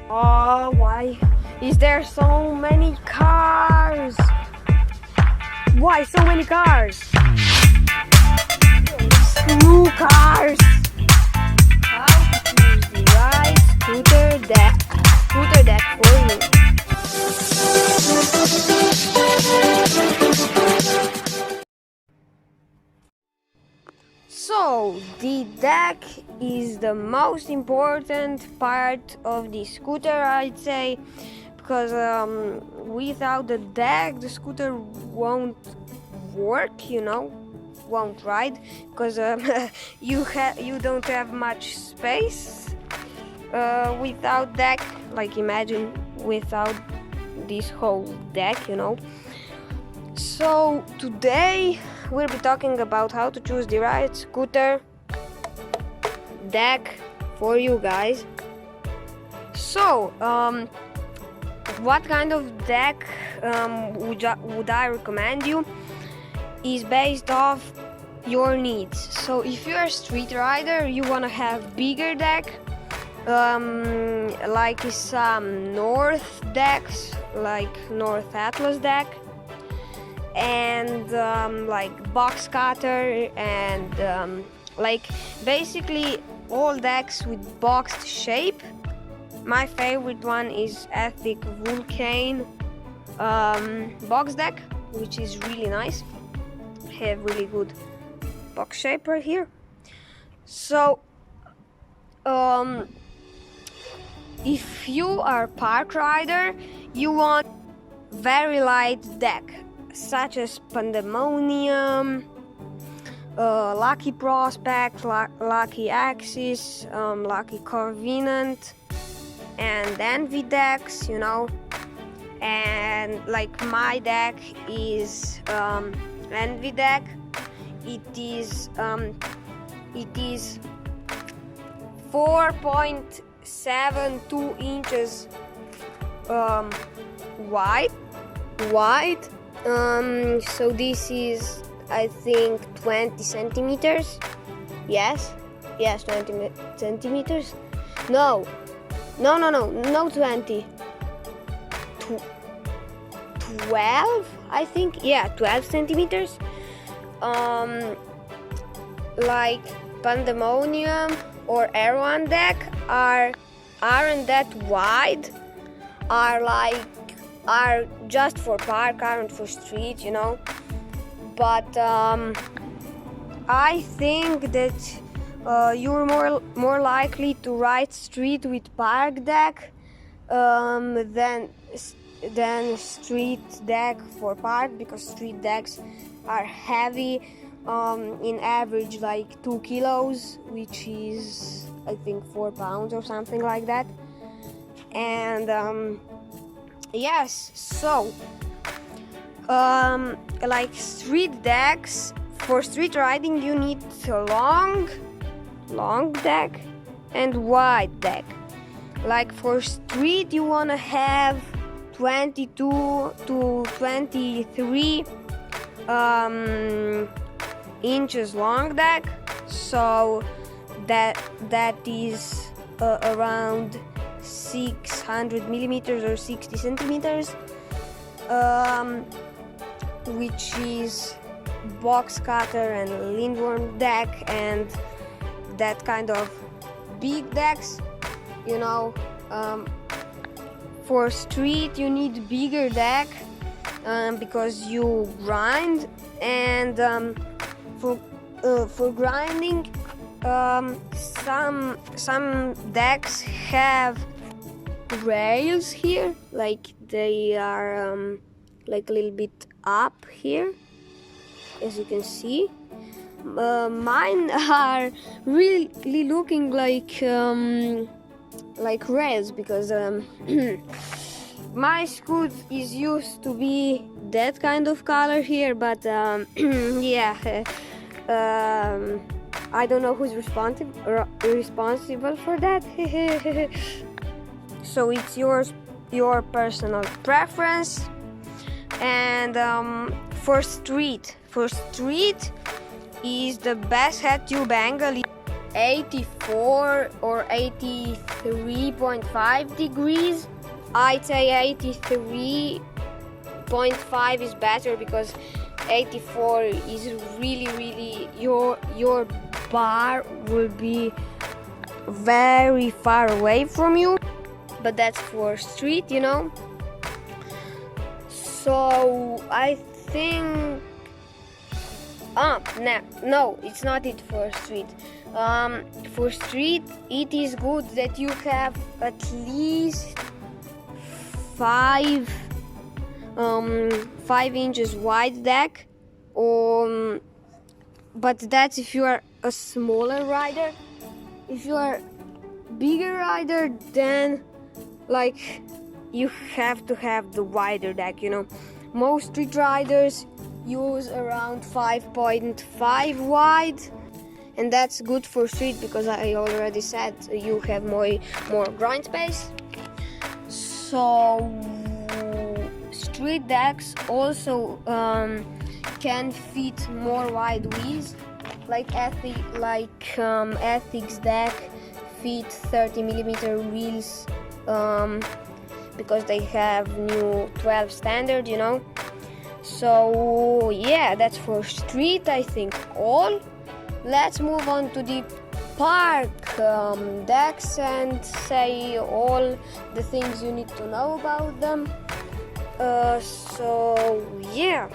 Oh, why is there so many cars? Why so many cars? New cars. How to choose the right scooter deck for you. So the deck is the most important part of the scooter, I'd say, because without the deck the scooter won't work, won't ride, because you don't have much space without deck. Like, imagine without this whole deck. So today we'll be talking about how to choose the right scooter deck for you guys. So what kind of deck would I recommend you is based off your needs. So if you're a street rider, you want to have bigger deck, like some North decks, like North Atlas deck, and like box cutter, and like basically all decks with boxed shape. My favorite one is Ethic Vulcane box deck, which is really nice. Have really good box shape right here. So if you are a park rider, you want very light deck, such as Pandemonium, Lucky Prospect, Lucky Axis, Lucky Covenant, and Envy decks, and like my deck is Envy deck. It is 4.72 inches wide. So this is, I think, 20 centimeters. Yes, 20 centimeters. No 20. 12, I think. Yeah, 12 centimeters. Like Pandemonium or Erwan deck aren't that wide. Are just for park, aren't for street, But I think that you're more likely to ride street with park deck than street deck for park, because street decks are heavy, in average like 2 kilos, which is, I think, 4 pounds or something like that. And yes, so like street decks, for street riding you need a long deck and wide deck. Like for street you want to have 22 to 23 inches long deck, so that is around 600 millimeters or 60 centimeters, which is box cutter and lindworm deck and that kind of big decks. For street you need bigger deck because you grind, and for grinding some decks have rails here, like they are like a little bit up here, as you can see. Mine are really looking like rails, because my scoot is used to be that kind of color here, but yeah, I don't know who's responsible for that. So it's your personal preference. And for street is the best head tube angle, 84 or 83.5 degrees. I'd say 83.5 is better, because 84 is really your bar will be very far away from you, but that's for street, you know. So I think no, it's not it for street. For street, it is good that you have at least 5 inches wide deck, but that's if you are a smaller rider. If you are bigger rider, then like you have to have the wider deck, you know. Most street riders use around 5.5 wide, and that's good for street because I already said you have more ground space. So street decks also can fit more wide wheels, like Ethics deck fit 30mm wheels, because they have new 12 standard, you know. So yeah, that's for street, I think all. Let's move on to the park decks and say all the things you need to know about them. So yeah,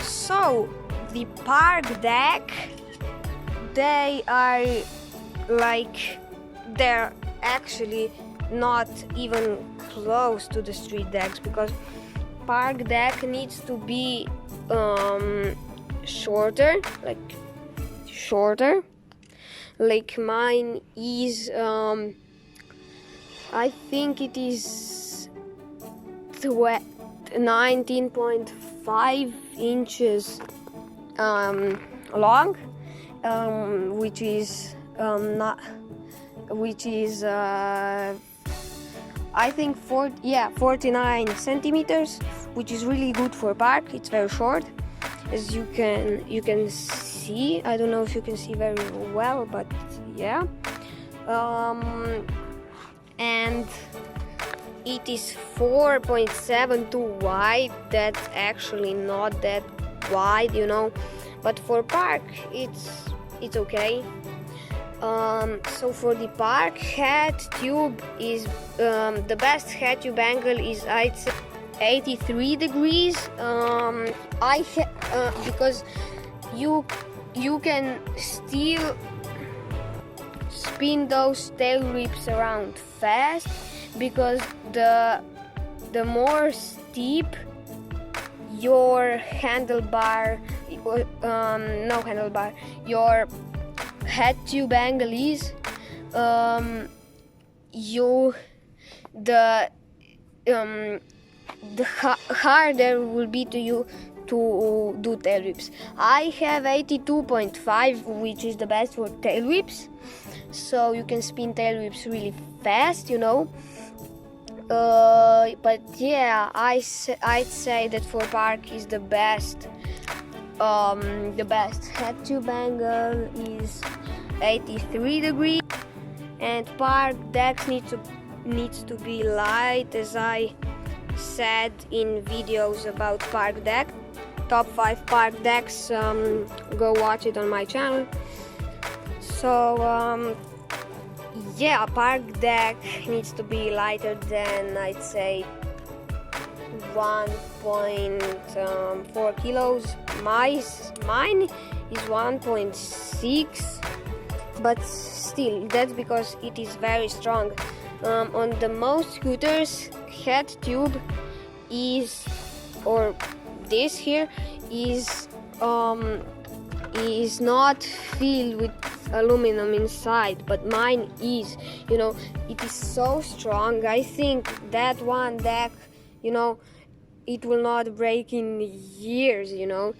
so the park deck, they're actually not even close to the street decks, because park deck needs to be shorter, like mine is I think it is 19.5 inches long, which is I think 49 centimeters, which is really good for park. It's very short, as you can see. I don't know if you can see very well, but yeah. And it is 4.72 wide. That's actually not that wide, you know, but for park it's okay. So for the park head tube is the best head tube angle is, I'd say, 83 degrees. Because you can still spin those tail whips around fast, because the more steep your your head tube angle is, the harder will be to you to do tail whips. I have 82.5, which is the best for tail whips, so you can spin tail whips really fast, you know. But yeah, I'd say that for park is the best. The best head tube angle is 83 degrees, and park decks needs to be light, as I said in videos about park deck. Top 5 park decks, go watch it on my channel. So yeah, park deck needs to be lighter than, I'd say, 1.4 kilos. Mine is 1.6, but still, that's because it is very strong. On the most scooters, head tube is, or this here is not filled with aluminum inside, but mine is, you know. It is so strong. I think that one deck, you know, it will not break in years, you know,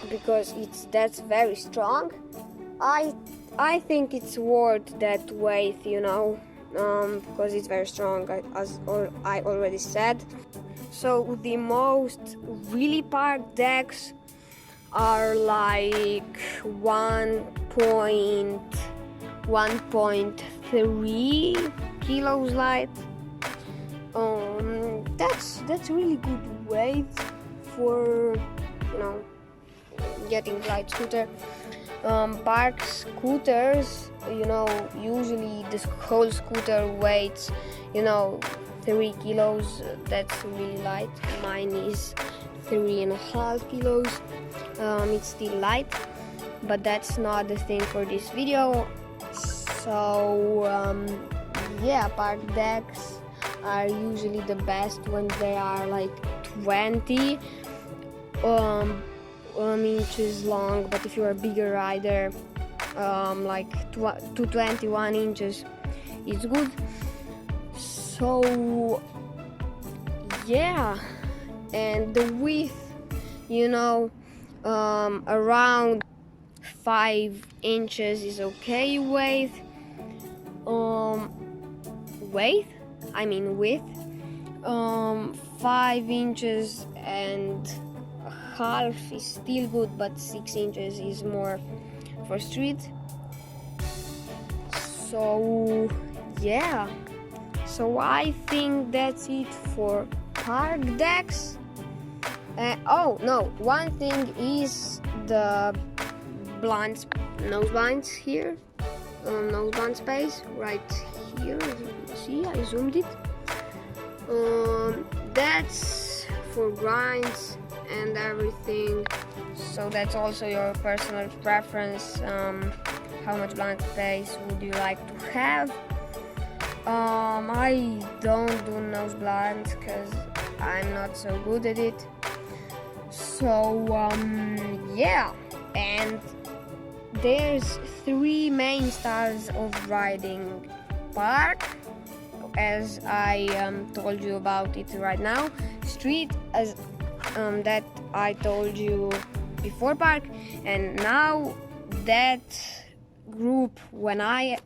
because that's very strong. I think it's worth that weight, you know, because it's very strong, as I already said. So the most really park decks are like 1.3 kilos light. That's really good weight for, getting light scooter. Park scooters, usually this whole scooter weighs, 3 kilos. That's really light. Mine is 3.5 kilos. It's still light, but that's not the thing for this video. So park decks are usually the best when they are like 20 inches long, but if you're a bigger rider, like 21 inches is good. So and the width, around 5 inches is okay. Width, width, 5 inches and a half is still good, but 6 inches is more for street. So I think that's it for park decks. One thing is the nose blinds here. Nose blind space right here, as you can see. I zoomed it. That's for grinds and everything, so that's also your personal preference. How much blind space would you like to have? I don't do nose blinds because I'm not so good at it. So and there's 3 main styles of riding park, as I told you about it right now. Street, as that I told you before park, and now that group I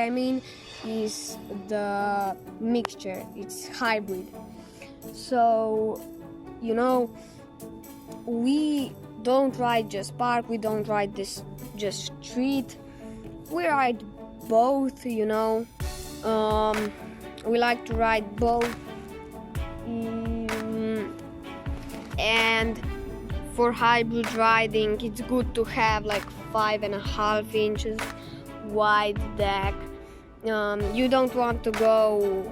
mean is the mixture. It's hybrid. So we don't ride just park, we don't ride this just street, we ride both. We like to ride both. And for hybrid riding, it's good to have like 5.5 inches wide deck. You don't want to go,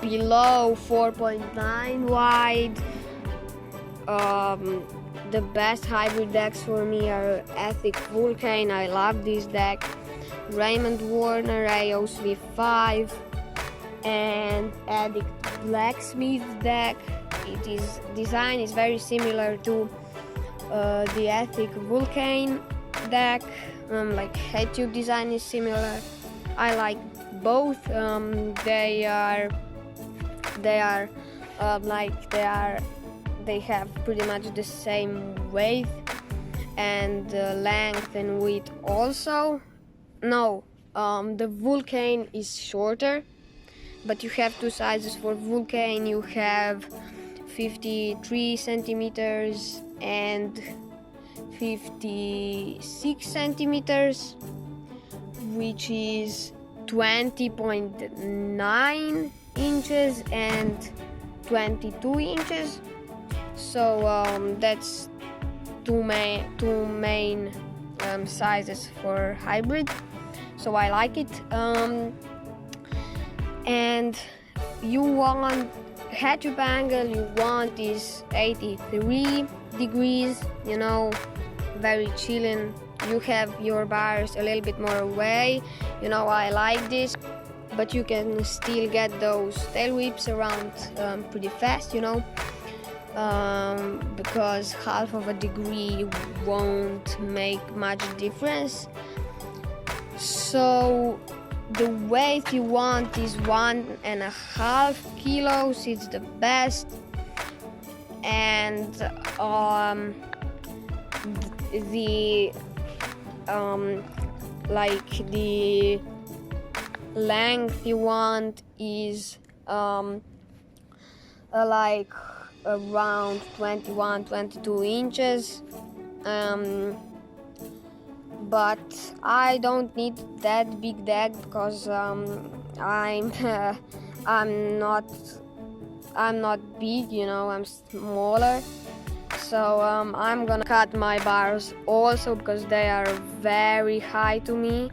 below 4.9 wide. The best hybrid decks for me are Ethic Vulcane. I love this deck. Raymond Warner AOS V5 and Addict Blacksmith deck. Design is very similar to the Ethic Vulcane deck. Like head tube design is similar. I like both. They have pretty much the same weight and length and width also. The Vulcane is shorter, but you have 2 sizes for Vulcane. You have 53 centimeters and 56 centimeters, which is 20.9 inches and 22 inches. So that's two main sizes for hybrid. So I like it. And you want head tube angle, you want is 83 degrees, very chilling. You have your bars a little bit more away, I like this, but you can still get those tail whips around pretty fast, because half of a degree won't make much difference. So the weight you want is 1.5 kilos. It's the best. And the length you want is like around 21-22 inches, but I don't need that big deck because I'm I'm not big, you know, I'm smaller. So I'm gonna cut my bars also because they are very high to me.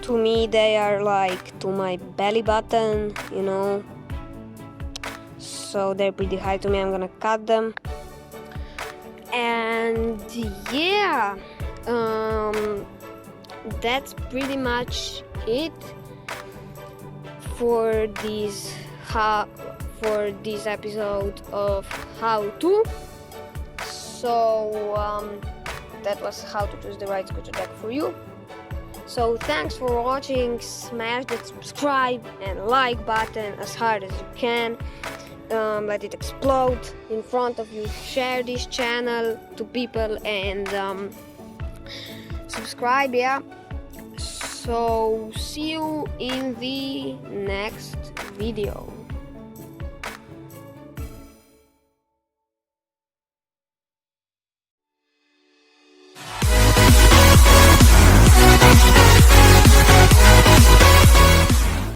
To me, they are like to my belly button, you know. So they're pretty high to me. I'm gonna cut them. And yeah, that's pretty much it for this episode of how to. So that was how to choose the right scooter deck for you. So thanks for watching. Smash that subscribe and like button as hard as you can. Let it explode in front of you. Share this channel to people and subscribe, yeah. So see you in the next video.